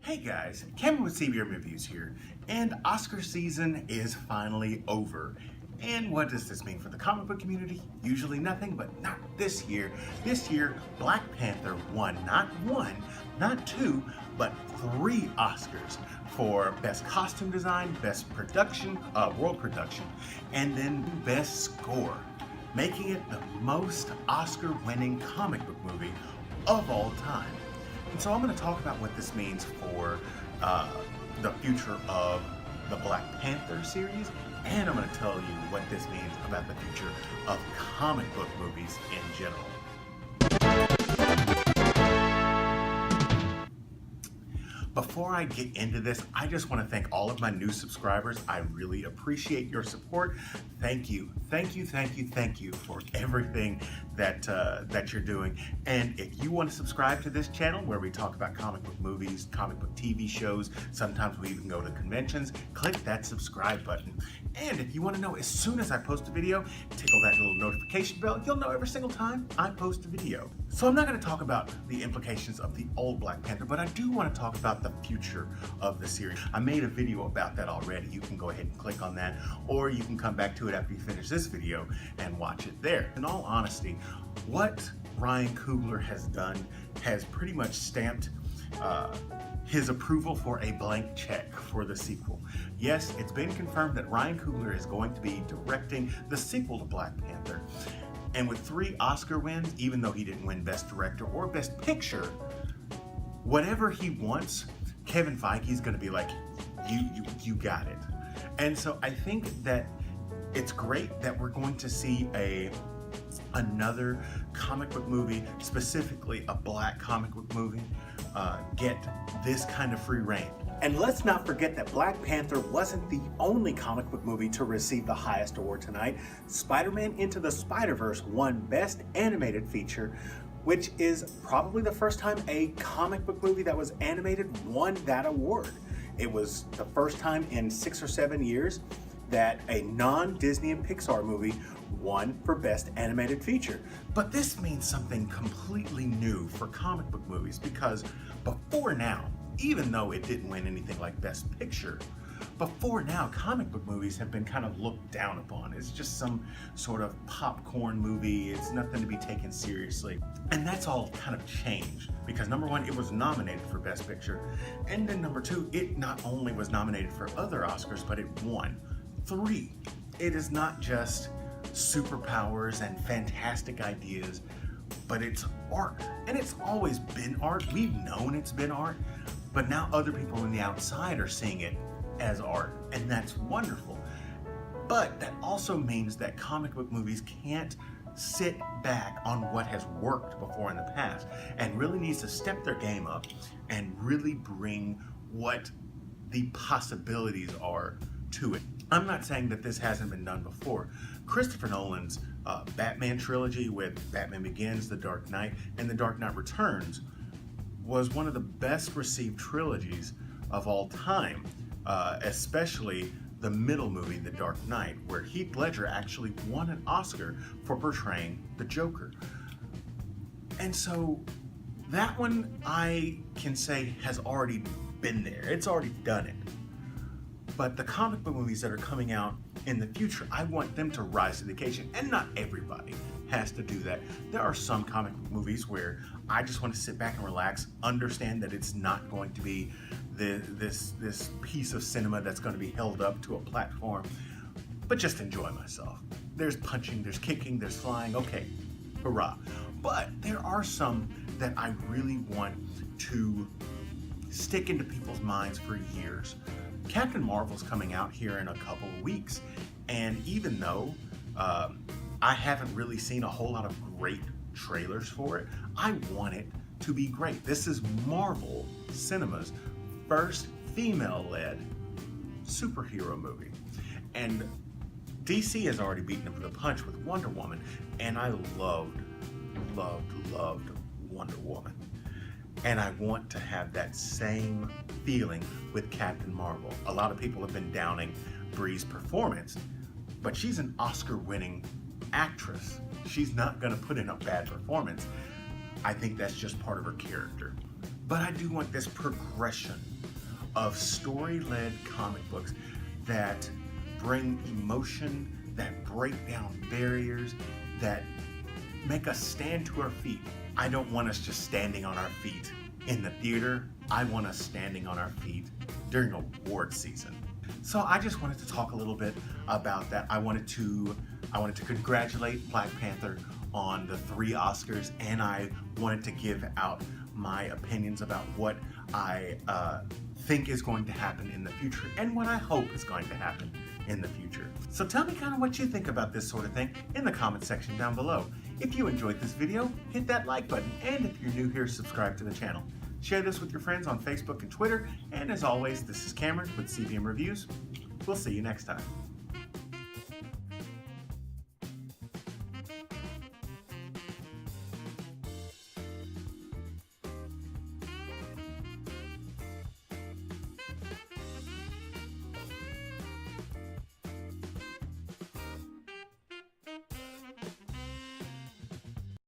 Hey guys, Kevin with CBR Reviews here, and Oscar season is finally over. And what does this mean for the comic book community? Usually nothing, but not this year. This year, Black Panther won not one, not two, but three Oscars for Best Costume Design, Best Production, World Production, and then Best Score, making it the most Oscar-winning comic book movie of all time. And so I'm going to talk about what this means for the future of the Black Panther series, and I'm going to tell you what this means about the future of comic book movies in general. Before I get into this, I just want to thank all of my new subscribers. I really appreciate your support. Thank you, thank you, thank you, thank you for everything that you're doing. And if you want to subscribe to this channel where we talk about comic book movies, comic book TV shows, sometimes we even go to conventions, click that subscribe button. And if you want to know as soon as I post a video, tickle that little notification bell. You'll know every single time I post a video. So I'm not going to talk about the implications of the old Black Panther, but I do want to talk about the future of the series. I made a video about that already. You can go ahead and click on that, or you can come back to it after you finish this video and watch it there. In all honesty, what Ryan Coogler has done has pretty much stamped his approval for a blank check for the sequel. Yes, it's been confirmed that Ryan Coogler is going to be directing the sequel to Black Panther. And with 3 Oscar wins, even though he didn't win Best Director or Best Picture, whatever he wants, Kevin Feige's gonna be like, you got it. And so I think that it's great that we're going to see another comic book movie, specifically a Black comic book movie, get this kind of free reign. And let's not forget that Black Panther wasn't the only comic book movie to receive the highest award tonight. Spider-Man Into the Spider-Verse won Best Animated Feature, which is probably the first time a comic book movie that was animated won that award. It was the first time in 6 or 7 years that a non-Disney and Pixar movie won for Best Animated Feature. But this means something completely new for comic book movies, because before now, even though it didn't win anything like Best Picture, before now, comic book movies have been kind of looked down upon. It's just some sort of popcorn movie. It's nothing to be taken seriously. And that's all kind of changed, because number one, it was nominated for Best Picture. And then number two, it not only was nominated for other Oscars, but it won 3. It is not just superpowers and fantastic ideas, but it's art. And it's always been art. We've known it's been art, but now other people on the outside are seeing it as art, and that's wonderful. But that also means that comic book movies can't sit back on what has worked before in the past, and really needs to step their game up and really bring what the possibilities are to it. I'm not saying that this hasn't been done before. Christopher Nolan's Batman trilogy with Batman Begins, The Dark Knight, and The Dark Knight Returns was one of the best received trilogies of all time, especially the middle movie, The Dark Knight, where Heath Ledger actually won an Oscar for portraying the Joker. And so that one, I can say, has already been there. It's already done it. But the comic book movies that are coming out in the future, I want them to rise to the occasion. And not everybody has to do that. There are some comic book movies where I just want to sit back and relax, understand that it's not going to be this piece of cinema that's going to be held up to a platform, but just enjoy myself. There's punching, there's kicking, there's flying, okay, hurrah. But there are some that I really want to stick into people's minds for years. Captain Marvel's coming out here in a couple of weeks, and even though I haven't really seen a whole lot of great trailers for it, I want it to be great. This is Marvel Cinema's first female-led superhero movie, and DC has already beaten it with a punch with Wonder Woman, and I loved Wonder Woman. And I want to have that same feeling with Captain Marvel. A lot of people have been downing Brie's performance, but she's an Oscar-winning actress. She's not gonna put in a bad performance. I think that's just part of her character. But I do want this progression of story-led comic books that bring emotion, that break down barriers, that make us stand to our feet. I don't want us just standing on our feet in the theater. I want us standing on our feet during award season. So I just wanted to talk a little bit about that. I wanted to congratulate Black Panther on the 3 Oscars, and I wanted to give out my opinions about what I think is going to happen in the future and what I hope is going to happen in the future. So tell me kind of what you think about this sort of thing in the comment section down below. If you enjoyed this video, hit that like button, and if you're new here, subscribe to the channel. Share this with your friends on Facebook and Twitter, and as always, this is Cameron with CBM Reviews. We'll see you next time.